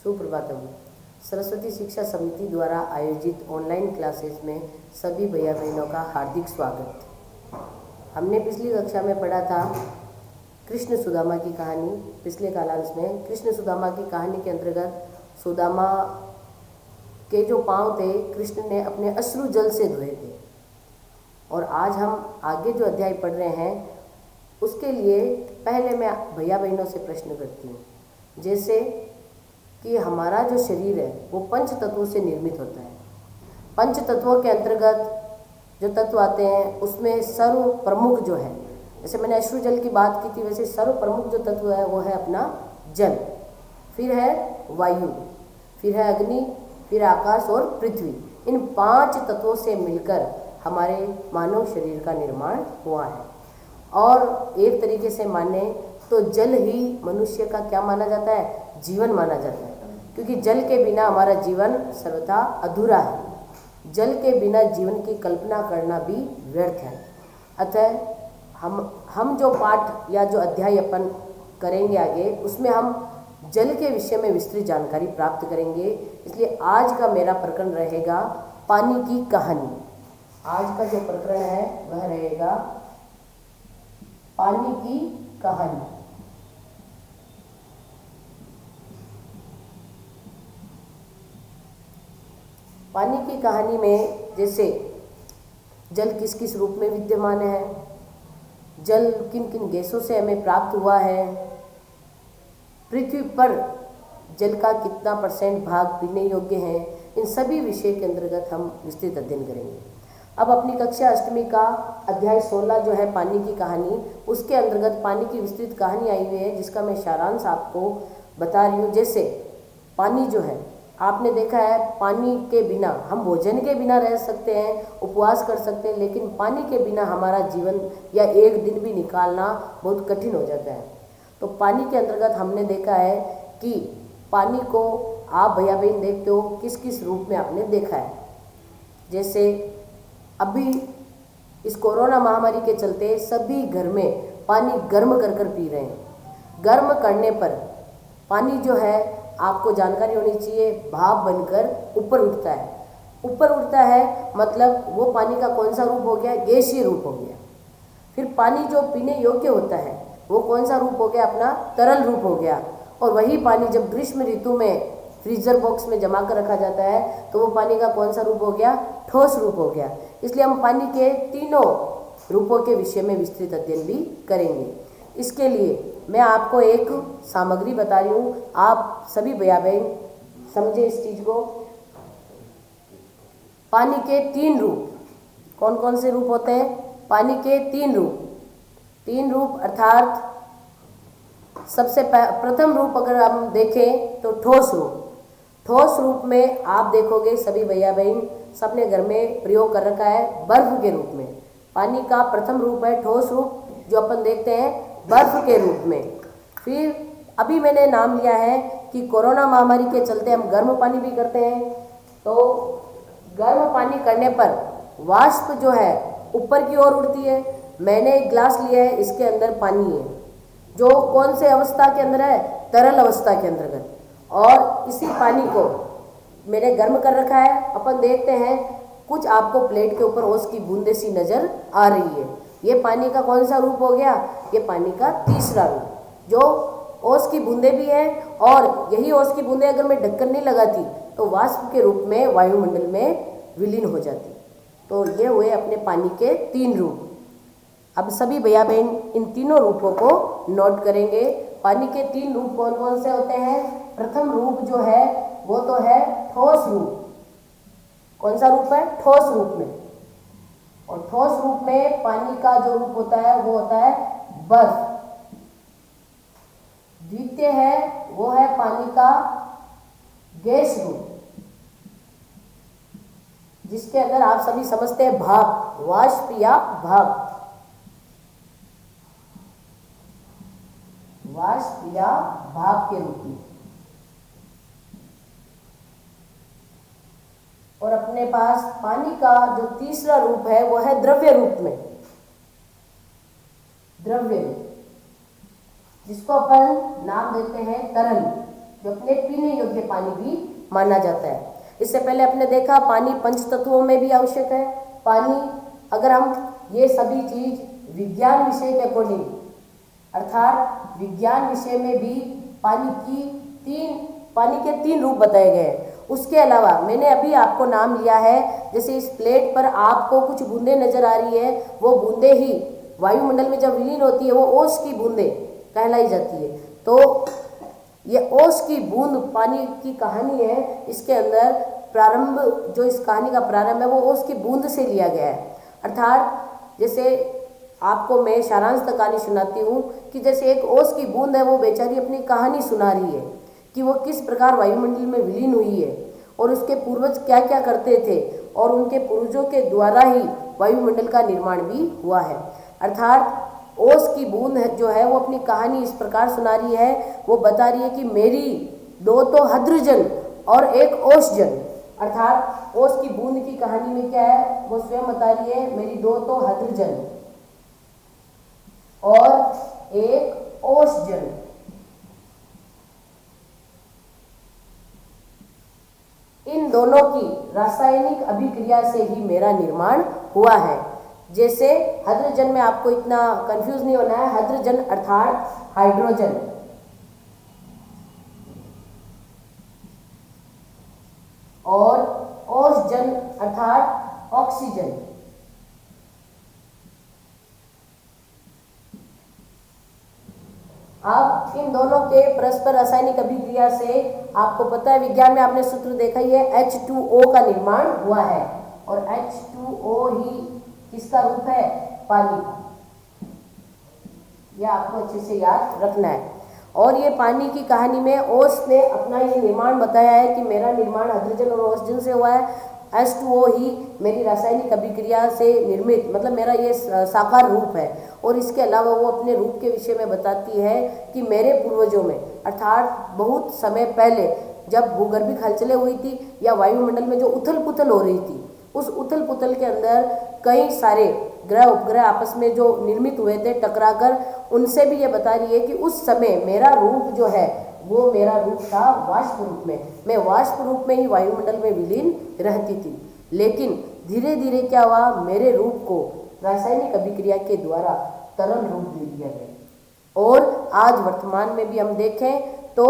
सुप्रभातम। सरस्वती शिक्षा समिति द्वारा आयोजित ऑनलाइन क्लासेस में सभी भैया बहनों का हार्दिक स्वागत। हमने पिछली कक्षा में पढ़ा था कृष्ण सुदामा की कहानी। पिछले कालांश में कृष्ण सुदामा की कहानी के अंतर्गत सुदामा के जो पांव थे कृष्ण ने अपने अश्रु जल से धोए थे। और आज हम आगे जो अध्याय पढ़ रहे हैं उसके लिए पहले मैं भैया बहनों से प्रश्न करती हूँ, जैसे कि हमारा जो शरीर है वो पंच तत्वों से निर्मित होता है। पंच तत्वों के अंतर्गत जो तत्व आते हैं उसमें सर्व प्रमुख जो है, जैसे मैंने अश्रु जल की बात की थी, वैसे सर्व प्रमुख जो तत्व है वो है अपना जल, फिर है वायु, फिर है अग्नि, फिर आकाश और पृथ्वी। इन 5 तत्वों से मिलकर हमारे मानव शरीर का निर्माण हुआ है। और एक तरीके से माने तो जल ही मनुष्य का क्या माना जाता है? जीवन माना जाता है, क्योंकि जल के बिना हमारा जीवन सर्वथा अधूरा है। जल के बिना जीवन की कल्पना करना भी व्यर्थ है। अतः हम जो पाठ या जो अध्याय अपन करेंगे आगे, उसमें हम जल के विषय में विस्तृत जानकारी प्राप्त करेंगे। इसलिए आज का मेरा प्रकरण रहेगा पानी की कहानी। आज का जो प्रकरण है वह रहेगा पानी की कहानी। पानी की कहानी में जैसे जल किस किस रूप में विद्यमान है, जल किन किन गैसों से हमें प्राप्त हुआ है, पृथ्वी पर जल का कितना % भाग पीने योग्य है, इन सभी विषय के अंतर्गत हम विस्तृत अध्ययन करेंगे। अब अपनी कक्षा अष्टमी का अध्याय 16 जो है पानी की कहानी, उसके अंतर्गत पानी की विस्तृत कहानी आई हुई है, जिसका मैं सारांश आपको बता रही हूँ। जैसे पानी जो है, आपने देखा है पानी के बिना हम भोजन के बिना रह सकते हैं, उपवास कर सकते हैं, लेकिन पानी के बिना हमारा जीवन या एक दिन भी निकालना बहुत कठिन हो जाता है। तो पानी के अंतर्गत हमने देखा है कि पानी को आप भैया बहन देखते हो किस किस रूप में आपने देखा है। जैसे अभी इस कोरोना महामारी के चलते सभी घर में पानी गर्म कर कर पी रहे हैं। गर्म करने पर पानी जो है, आपको जानकारी होनी चाहिए, भाप बनकर ऊपर उठता है। ऊपर उठता है मतलब वो पानी का कौन सा रूप हो गया? गैसीय रूप हो गया। फिर पानी जो पीने योग्य होता है वो कौन सा रूप हो गया? अपना तरल रूप हो गया। और वही पानी जब ग्रीष्म ऋतु में फ्रीजर बॉक्स में जमा कर रखा जाता है तो वो पानी का कौन सा रूप हो गया? ठोस रूप हो गया। इसलिए हम पानी के तीनों रूपों के विषय में विस्तृत अध्ययन भी करेंगे। इसके लिए मैं आपको एक सामग्री बता रही हूँ, आप सभी भैया बहन समझे इस चीज़ को। पानी के 3 रूप कौन कौन से रूप होते हैं? पानी के 3 रूप अर्थात सबसे प्रथम रूप अगर हम देखें तो ठोस रूप। ठोस रूप में आप देखोगे सभी भैया बहन सबने घर में प्रयोग कर रखा है बर्फ के रूप में। पानी का प्रथम रूप है ठोस रूप, जो अपन देखते हैं बर्फ के रूप में। फिर अभी मैंने नाम लिया है कि कोरोना महामारी के चलते हम गर्म पानी भी करते हैं। तो गर्म पानी करने पर वाष्प जो है ऊपर की ओर उड़ती है। मैंने एक ग्लास लिया है, इसके अंदर पानी है, जो कौन से अवस्था के अंदर है? तरल अवस्था के अंतर्गत। और इसी पानी को मैंने गर्म कर रखा है। अपन देखते हैं कुछ आपको प्लेट के ऊपर ओस की बूंदें सी नज़र आ रही है। ये पानी का कौन सा रूप हो गया? ये पानी का तीसरा रूप, जो ओस की बूंदें भी हैं। और यही ओस की बूंदें अगर मैं ढक्कन नहीं लगाती तो वाष्प के रूप में वायुमंडल में विलीन हो जाती। तो ये हुए अपने पानी के 3 रूप। अब सभी भैया बहन इन तीनों रूपों को नोट करेंगे। पानी के 3 रूप कौन कौन से होते हैं? प्रथम रूप जो है वो तो है ठोस रूप। कौन सा रूप है? ठोस रूप में। और ठोस रूप में पानी का जो रूप होता है वो होता है बर्फ। द्वितीय है वो है पानी का गैस रूप, जिसके अंदर आप सभी समझते हैं भाप, वाष्प या भाप। वाष्प या भाप के रूप में। और अपने पास पानी का जो तीसरा रूप है वो है द्रव्य रूप में। द्रव्य, जिसको अपन नाम देते हैं तरल। जो अपने पीने योग्य पानी भी माना जाता है। इससे पहले आपने देखा पानी पंच तत्वों में भी आवश्यक है। पानी, अगर हम ये सभी चीज विज्ञान विषय के अकॉर्डिंग, अर्थात विज्ञान विषय में भी पानी के तीन रूप बताए गए हैं। उसके अलावा मैंने अभी आपको नाम लिया है, जैसे इस प्लेट पर आपको कुछ बूंदें नजर आ रही है, वो बूंदें ही वायुमंडल में जब विलीन होती है वो ओस की बूंदें कहलाई जाती है। तो ये ओस की बूंद पानी की कहानी है, इसके अंदर प्रारंभ, जो इस कहानी का प्रारंभ है वो ओस की बूंद से लिया गया है। अर्थात जैसे आपको मैं सारांश तक कहानी सुनाती हूँ कि जैसे एक ओस की बूंद है, वो बेचारी अपनी कहानी सुना रही है कि वो किस प्रकार वायुमंडल में विलीन हुई है और उसके पूर्वज क्या क्या करते थे और उनके पूर्वजों के द्वारा ही वायुमंडल का निर्माण भी हुआ है। अर्थात ओस की बूंद जो है वो अपनी कहानी इस प्रकार सुना रही है, वो बता रही है कि मेरी दो तो हद्रजन और एक ओसजन। अर्थात ओस की बूंद की कहानी में क्या है, वो स्वयं बता रही है मेरी दो तो हद्रजन और एक ओसजन। इन दोनों की रासायनिक अभिक्रिया से ही मेरा निर्माण हुआ है। जैसे हद्रजन में आपको इतना कंफ्यूज नहीं होना है, हद्रजन अर्थात हाइड्रोजन और ओसजन अर्थात ऑक्सीजन। अब इन दोनों के परस्पर रासायनिक अभिक्रिया से आपको पता है, विज्ञान में आपने सूत्र देखा ही है, H2O का निर्माण हुआ है और H2O ही किसका रूप है, पानी का। यह आपको अच्छे से याद रखना है। और ये पानी की कहानी में ओस ने अपना ये निर्माण बताया है कि मेरा निर्माण हाइड्रोजन और ऑक्सीजन से हुआ है। H2O ही मेरी रासायनिक अभिक्रिया से निर्मित, मतलब मेरा ये साकार रूप है। और इसके अलावा वो अपने रूप के विषय में बताती है कि मेरे पूर्वजों में, अर्थात बहुत समय पहले जब भूगर्भिक हलचलें हुई थी या वायुमंडल में जो उथल पुथल हो रही थी, उस उथल पुथल के अंदर कई सारे ग्रह उपग्रह आपस में जो निर्मित हुए थे टकराकर, उनसे भी ये बता रही है कि उस समय मेरा रूप जो है वो मेरा रूप था वाष्प रूप में। मैं वाष्प रूप में ही वायुमंडल में विलीन रहती थी, लेकिन धीरे धीरे क्या हुआ, मेरे रूप को रासायनिक अभिक्रिया के द्वारा तरल रूप दे दिया गया। और आज वर्तमान में भी हम देखें तो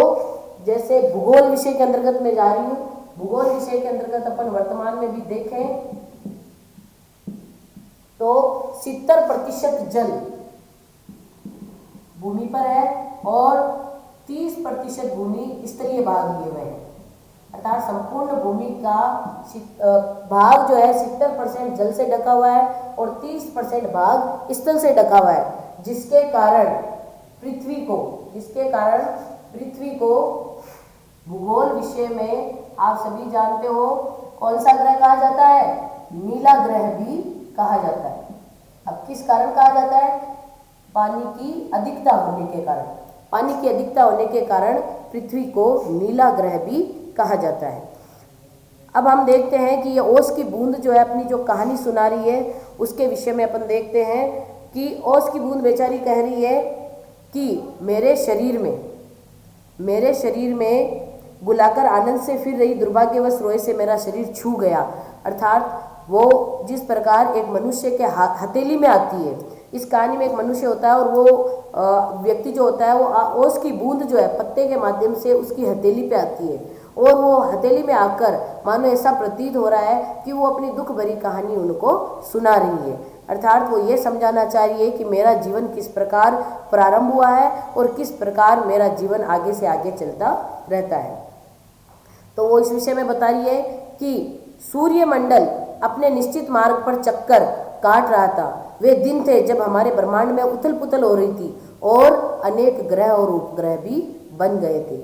जैसे भूगोल विषय के अंतर्गत मैं जा रही हूँ, भूगोल विषय के अंतर्गत अपन वर्तमान में भी देखें तो 70% जल भूमि पर है और 30% भूमि स्तरीय भाग लिए हुए हैं। अर्थात संपूर्ण भूमि का भाग जो है 70% जल से ढका हुआ है और 30% भाग स्थल से ढका हुआ है, जिसके कारण पृथ्वी को भूगोल विषय में आप सभी जानते हो कौन सा ग्रह कहा जाता है, नीला ग्रह भी कहा जाता है। अब किस कारण कहा जाता है, पानी की अधिकता होने के कारण। पानी की अधिकता होने के कारण पृथ्वी को नीला ग्रह भी कहा जाता है। अब हम देखते हैं कि ये ओस की बूंद जो है अपनी जो कहानी सुना रही है उसके विषय में अपन देखते हैं कि ओस की बूंद बेचारी कह रही है कि मेरे शरीर में बुलाकर आनंद से फिर रही दुर्भाग्यवश रोए से मेरा शरीर छू गया। अर्थात वो जिस प्रकार एक मनुष्य के हथेली में आती है, इस कहानी में एक मनुष्य होता है और वो व्यक्ति जो होता है वो ओस की बूंद जो है पत्ते के माध्यम से उसकी हथेली पे आती है और वो हथेली में आकर मानो ऐसा प्रतीत हो रहा है कि वो अपनी दुख भरी कहानी उनको सुना रही है। अर्थात वो ये समझाना चाह रही है कि मेरा जीवन किस प्रकार प्रारंभ हुआ है और किस प्रकार मेरा जीवन आगे से आगे चलता रहता है। तो वो इस विषय में बता रही है कि सूर्यमंडल अपने निश्चित मार्ग पर चक्कर काट रहा था। वे दिन थे जब हमारे ब्रह्मांड में उथल पुथल हो रही थी और अनेक ग्रह और उपग्रह भी बन गए थे।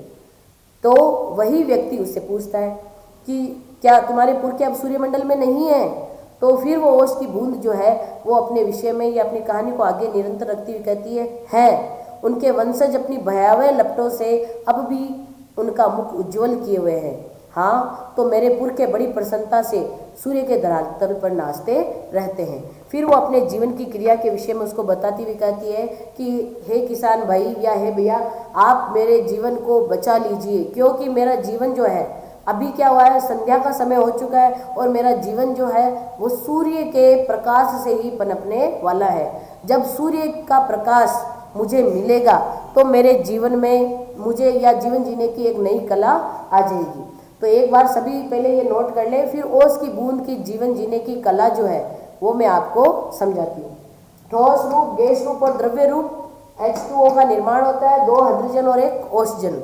तो वही व्यक्ति उससे पूछता है कि क्या तुम्हारे पुरखे अब सूर्यमंडल में नहीं है? तो फिर वो ओस की बूंद जो है वो अपने विषय में या अपनी कहानी को आगे निरंतर रखती हुई कहती है उनके वंशज अपनी भयावह लपटों से अब भी उनका मुख उज्ज्वल किए हुए हैं। हाँ, तो मेरे पुरखे बड़ी प्रसन्नता से सूर्य के धरातल पर नाचते रहते हैं। फिर वो अपने जीवन की क्रिया के विषय में उसको बताती हुई कहती है कि हे किसान भाई या हे भैया, आप मेरे जीवन को बचा लीजिए, क्योंकि मेरा जीवन जो है अभी क्या हुआ है, संध्या का समय हो चुका है और मेरा जीवन जो है वो सूर्य के प्रकाश से ही पनपने वाला है। जब सूर्य का प्रकाश मुझे मिलेगा तो मेरे जीवन में मुझे या जीवन जीने की एक नई कला आ जाएगी। तो एक बार सभी पहले ये नोट कर ले, फिर ओस की बूंद की जीवन जीने की कला जो है वो मैं आपको समझाती हूँ। ठोस रूप, गैस रूप और द्रव्य रूप H2O का निर्माण होता है, 2 हाइड्रोजन और 1 ऑक्सीजन।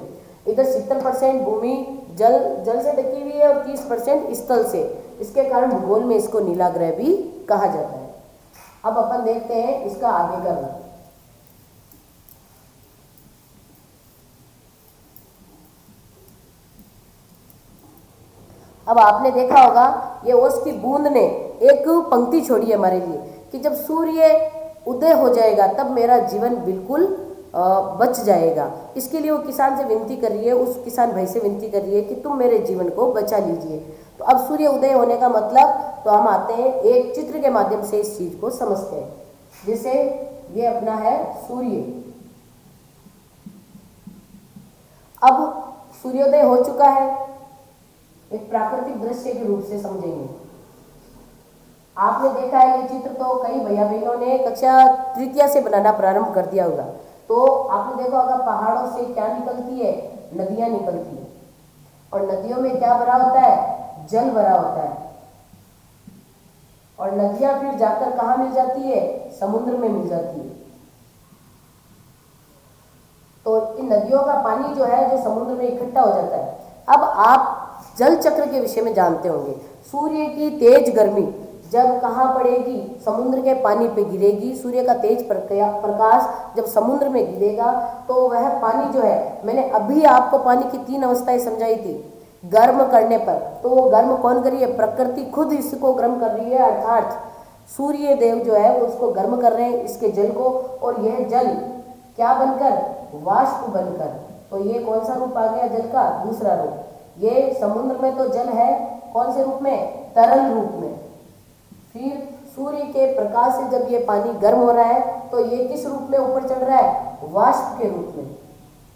इधर 70% भूमि जल से ढकी हुई है और 30% स्थल से। इसके कारण भूगोल में इसको नीला ग्रह भी कहा जाता है। अब अपन देखते हैं इसका आगे का रूप। अब आपने देखा होगा ये ओस की बूंद ने एक पंक्ति छोड़ी है हमारे लिए कि जब सूर्य उदय हो जाएगा तब मेरा जीवन बिल्कुल बच जाएगा। इसके लिए वो किसान से विनती कर रही है, उस किसान भाई से विनती कर रही है कि तुम मेरे जीवन को बचा लीजिए। तो अब सूर्य उदय होने का मतलब, तो हम आते हैं एक चित्र के माध्यम से इस चीज को समझते हैं। जैसे ये अपना है सूर्य, अब सूर्योदय हो चुका है, एक प्राकृतिक दृश्य के रूप से समझेंगे। आपने देखा है ये चित्र तो कई भैया बहनों ने कक्षा तृतीया से बनाना प्रारंभ कर दिया होगा। तो आपने देखा होगा पहाड़ों से क्या निकलती है, नदियां निकलती है, और नदियों में क्या भरा होता है, जल भरा होता है, और नदियां फिर जाकर कहाँ मिल जाती है, समुद्र में मिल जाती है। तो इन नदियों का पानी जो है जो समुद्र में इकट्ठा हो जाता है। अब आप जल चक्र के विषय में जानते होंगे, सूर्य की तेज गर्मी जब कहाँ पड़ेगी, समुद्र के पानी पे गिरेगी। सूर्य का तेज प्रकाश जब समुद्र में गिरेगा तो वह पानी जो है, मैंने अभी आपको पानी की 3 अवस्थाएं समझाई थी। गर्म करने पर, तो वो गर्म कौन कर रही है, प्रकृति खुद इसको गर्म कर रही है, अर्थात सूर्य देव जो है वो उसको गर्म कर रहे हैं इसके जल को, और यह जल क्या बनकर, वाष्प बनकर। तो ये कौन सा रूप आ गया जल का, दूसरा रूप। ये समुद्र में तो जल है, कौन से रूप में, तरल रूप में। फिर सूर्य के प्रकाश से जब ये पानी गर्म हो रहा है तो ये किस रूप में ऊपर चढ़ रहा है, वाष्प के रूप में।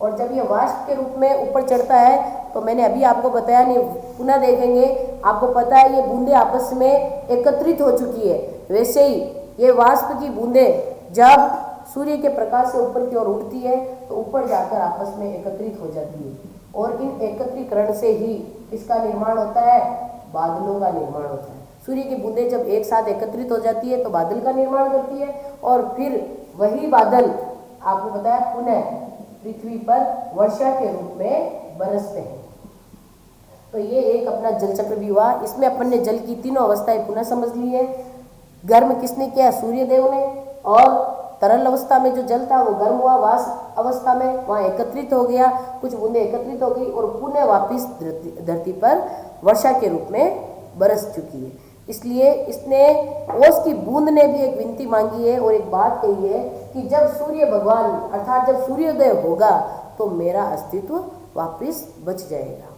और जब ये वाष्प के रूप में ऊपर चढ़ता है तो मैंने अभी आपको बताया नहीं, पुनः देखेंगे, आपको पता है ये बूंदें आपस में एकत्रित हो चुकी है। वैसे ही ये वाष्प की बूंदें जब सूर्य के प्रकाश से ऊपर की ओर उड़ती है तो ऊपर जाकर आपस में एकत्रित हो जाती है, और इन एकत्रीकरण से ही इसका निर्माण होता है, बादलों का निर्माण होता है। सूर्य की बूंदें जब एक साथ एकत्रित हो जाती है तो बादल का निर्माण करती है, और फिर वही बादल आपको बताया पुनः पृथ्वी पर वर्षा के रूप में बरसते हैं। तो ये एक अपना जल चक्र भी हुआ। इसमें अपन ने जल की 3 अवस्थाएं पुनः समझ ली है। गर्म किसने किया, सूर्य देव ने, और तरल अवस्था में जो जल था वो गर्म हुआ, वाष्प अवस्था में वहाँ एकत्रित हो गया, कुछ बूंदें एकत्रित हो गई और पुनः वापिस धरती पर वर्षा के रूप में बरस चुकी है। इसलिए इसने ओस की बूंद ने भी एक विनती मांगी है और एक बात कही है कि जब सूर्य भगवान अर्थात जब सूर्योदय होगा तो मेरा अस्तित्व वापस बच जाएगा।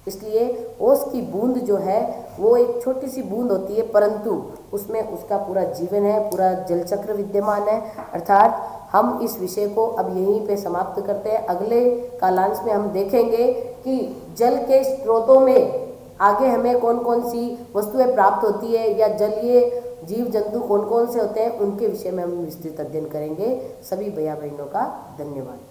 इसलिए ओस की बूंद जो है वो एक छोटी सी बूंद होती है, परंतु उसमें उसका पूरा जीवन है, पूरा जल चक्र विद्यमान है। अर्थात हम इस विषय को अब यहीं पे समाप्त करते हैं। अगले कालांश में हम देखेंगे कि जल के स्रोतों में आगे हमें कौन कौन सी वस्तुएं प्राप्त होती है, या जलीय जीव जंतु कौन कौन से होते हैं, उनके विषय में हम विस्तृत अध्ययन करेंगे। सभी भैया बहनों का धन्यवाद।